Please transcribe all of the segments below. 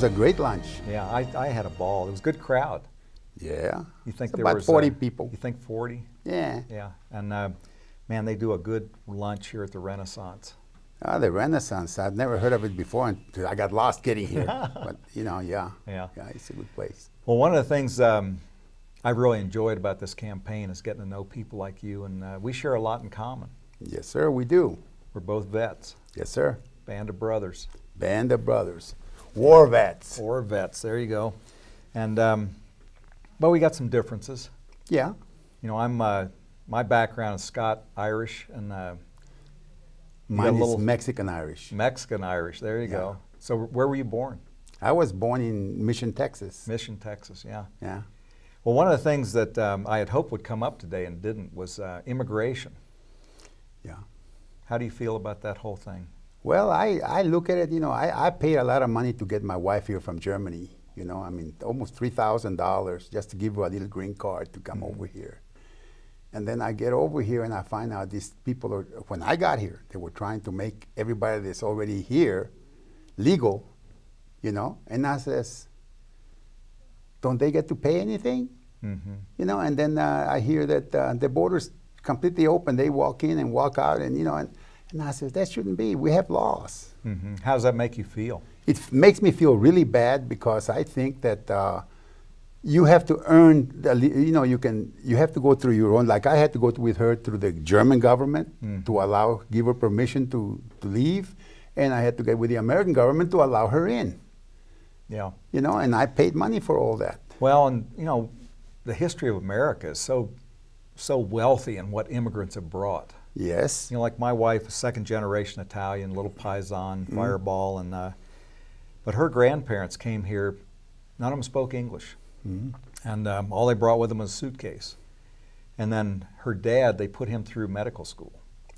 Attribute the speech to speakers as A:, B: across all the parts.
A: was a great lunch.
B: Yeah, I had a ball. It was a good crowd.
A: Yeah.
B: You think
A: It's
B: there
A: about
B: was
A: 40 people.
B: You think 40?
A: Yeah.
B: Yeah, and man, they do a good lunch here at the Renaissance.
A: The Renaissance. I've never heard of it before until I got lost getting here. But, you know, yeah.
B: Yeah.
A: Yeah, it's a good place.
B: Well, one of the things I've really enjoyed about this campaign is getting to know people like you, and we share a lot in common.
A: Yes, sir, we do.
B: We're both vets.
A: Yes, sir.
B: Band of brothers.
A: Band of brothers. War vets.
B: War vets, there you go. And, but we got some differences.
A: Yeah.
B: You know, my background is Scot-Irish, and
A: Mine is Mexican-Irish.
B: Mexican-Irish, there you go. So where were you born?
A: I was born in Mission, Texas.
B: Mission, Texas, yeah.
A: Yeah.
B: Well, one of the things that I had hoped would come up today and didn't was immigration.
A: Yeah.
B: How do you feel about that whole thing?
A: Well, I look at it, you know, I paid a lot of money to get my wife here from Germany. You know, I mean, almost $3,000 just to give her a little green card to come over here. And then I get over here and I find out these people are, when I got here, they were trying to make everybody that's already here legal, you know. And I says, don't they get to pay anything? You know, and then I hear that the border's completely open. They walk in and walk out, and, you know, and I said, that shouldn't be. We have laws.
B: How does that make you feel?
A: It makes me feel really bad because I think that you have to earn, you know, you have to go through your own, like I had to go with her through the German government to give her permission to leave, and I had to get with the American government to allow her in.
B: Yeah.
A: You know, and I paid money for all that.
B: Well, and, you know, the history of America is so wealthy in what immigrants have brought.
A: Yes.
B: You know, like my wife, a second-generation Italian, little paisan, fireball, and but her grandparents came here. None of them spoke English, and all they brought with them was a suitcase. And then her dad, they put him through medical school.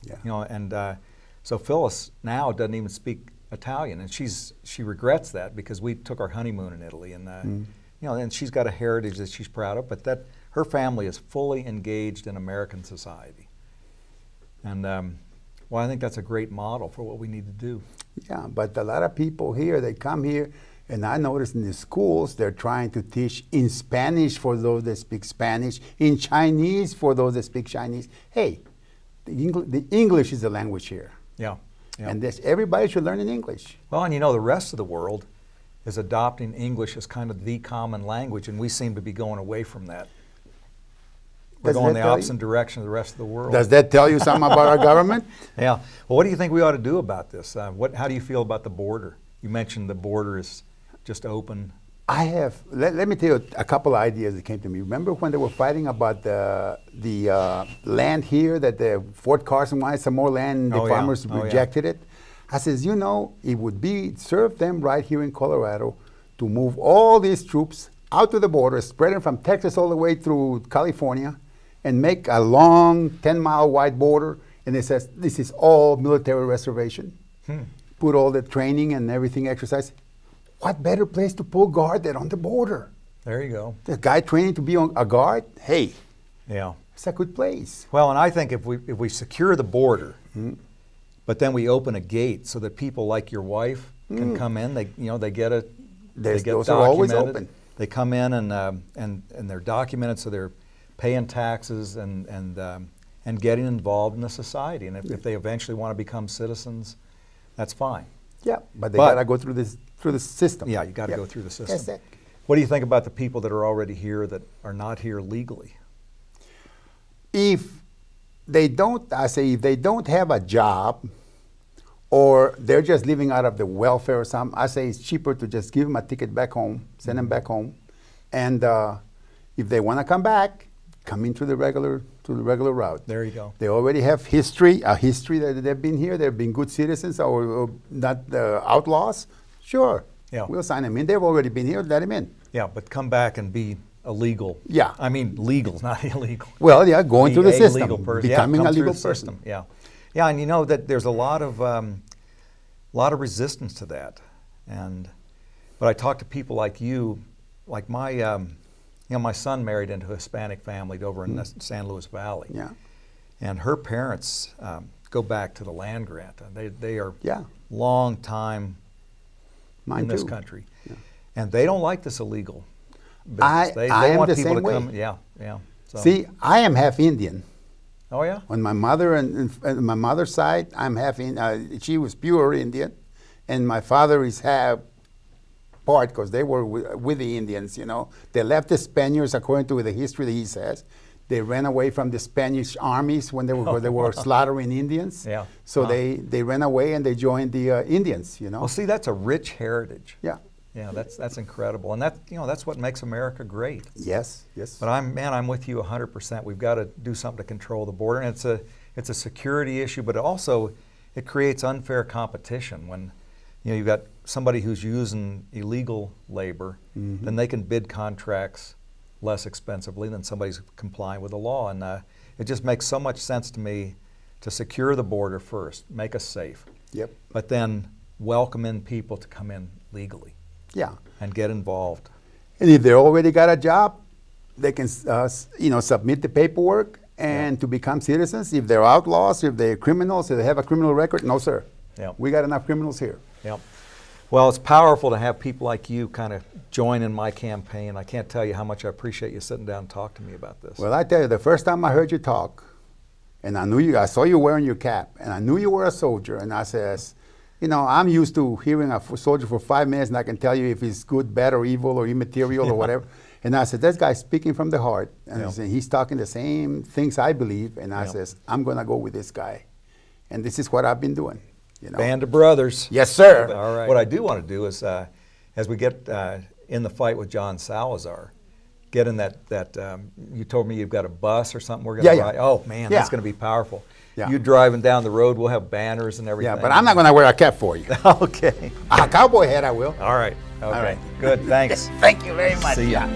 A: Yeah.
B: You know, and so Phyllis now doesn't even speak Italian, and she regrets that because we took our honeymoon in Italy, and you know, and she's got a heritage that she's proud of, but that her family is fully engaged in American society. And well, I think that's a great model for what we need to do.
A: Yeah, but a lot of people here, they come here, and I notice in the schools, they're trying to teach in Spanish for those that speak Spanish, in Chinese for those that speak Chinese. Hey, the English is the language here.
B: Yeah. Yeah.
A: And everybody should learn in English.
B: Well, and you know, the rest of the world is adopting English as kind of the common language, and we seem to be going away from that. We're going the opposite direction of the rest of the world.
A: Does that tell you something about our government?
B: Yeah. Well, what do you think we ought to do about this? How do you feel about the border? You mentioned the border is just open.
A: I have, let me tell you a couple of ideas that came to me. Remember when they were fighting about the land here, that the Fort Carson wanted some more land, and the farmers rejected it? I says, you know, it would serve them right here in Colorado to move all these troops out to the border, spread them from Texas all the way through California, and make a long 10-mile wide border, and it says this is all military reservation. Put all the training and everything exercise. What better place to pull guard than on the border?
B: There you go.
A: The guy training to be on a guard, hey,
B: yeah,
A: it's a good place.
B: Well, and I think if we secure the border, but then we open a gate so that people like your wife can come in, they get
A: those are always open.
B: They come in and they're documented, so they're paying taxes and getting involved in the society. And if they eventually want to become citizens, that's fine.
A: Yeah, but they got to go through the system.
B: Yeah, you got to go through the system.
A: That's it.
B: What do you think about the people that are already here that are not here legally?
A: If they don't, if they don't have a job, or they're just living out of the welfare or something, I say it's cheaper to just give them a ticket back home, send them back home, and if they want to come back, come into the regular route.
B: There you go.
A: They already have a history that they've been here. They've been good citizens or not outlaws. Sure, we'll sign them in. They've already been here. Let them in.
B: Yeah, but come back and be illegal.
A: Yeah,
B: I mean legal, not illegal.
A: Well, yeah, going through the system, becoming a legal person.
B: System. Yeah, yeah, and you know that there's a lot of resistance to that, but I talk to people like you, like my son married into a Hispanic family over in the San Luis Valley.
A: Yeah.
B: And her parents go back to the land grant. They are
A: Yeah.
B: long time
A: Mine
B: in this
A: too.
B: country.
A: Yeah.
B: And they don't like this illegal business.
A: I
B: They
A: am
B: want
A: the
B: people
A: same
B: to
A: way.
B: come. Yeah, yeah. So.
A: See, I am half Indian.
B: Oh yeah.
A: On my mother and my mother's side, I'm half in. She was pure Indian, and my father is half part because they were with the Indians. You know, they left the Spaniards according to the history that he says. They ran away from the Spanish armies when they were slaughtering Indians.
B: Yeah.
A: So they ran away and they joined the Indians. You know.
B: Well, see, that's a rich heritage.
A: Yeah.
B: Yeah, that's incredible, and that's what makes America great.
A: Yes, yes.
B: But I'm with you 100%. We've got to do something to control the border, and it's a security issue, but also it creates unfair competition when you've got somebody who's using illegal labor, then they can bid contracts less expensively than somebody's complying with the law, and it just makes so much sense to me to secure the border first, make us safe.
A: Yep.
B: But then welcome in people to come in legally.
A: Yeah.
B: And get involved.
A: And if they already got a job, they can submit the paperwork and to become citizens. If they're outlaws, if they're criminals, if they have a criminal record, no sir.
B: Yeah.
A: We got enough criminals here.
B: Yep. Well, it's powerful to have people like you kind of join in my campaign. I can't tell you how much I appreciate you sitting down and talking to me about this.
A: Well, I tell you, the first time I heard you talk, and I saw you wearing your cap, and I knew you were a soldier, and I says, I'm used to hearing a soldier for 5 minutes, and I can tell you if he's good, bad, or evil, or immaterial, or whatever. And I said, this guy's speaking from the heart, and I said, he's talking the same things I believe, and I says, I'm going to go with this guy. And this is what I've been doing.
B: Band of brothers.
A: Yes, sir.
B: All right. What I do want to do is, as we get in the fight with John Salazar, get in that you told me you've got a bus or something we're going to ride. Oh, man, that's going to be powerful. Yeah. You driving down the road, we'll have banners and everything.
A: Yeah, but I'm not going to wear a cap for you.
B: Okay.
A: A cowboy hat I will.
B: All right. Okay. All right. Good. Thanks.
A: Thank you very much.
B: See ya.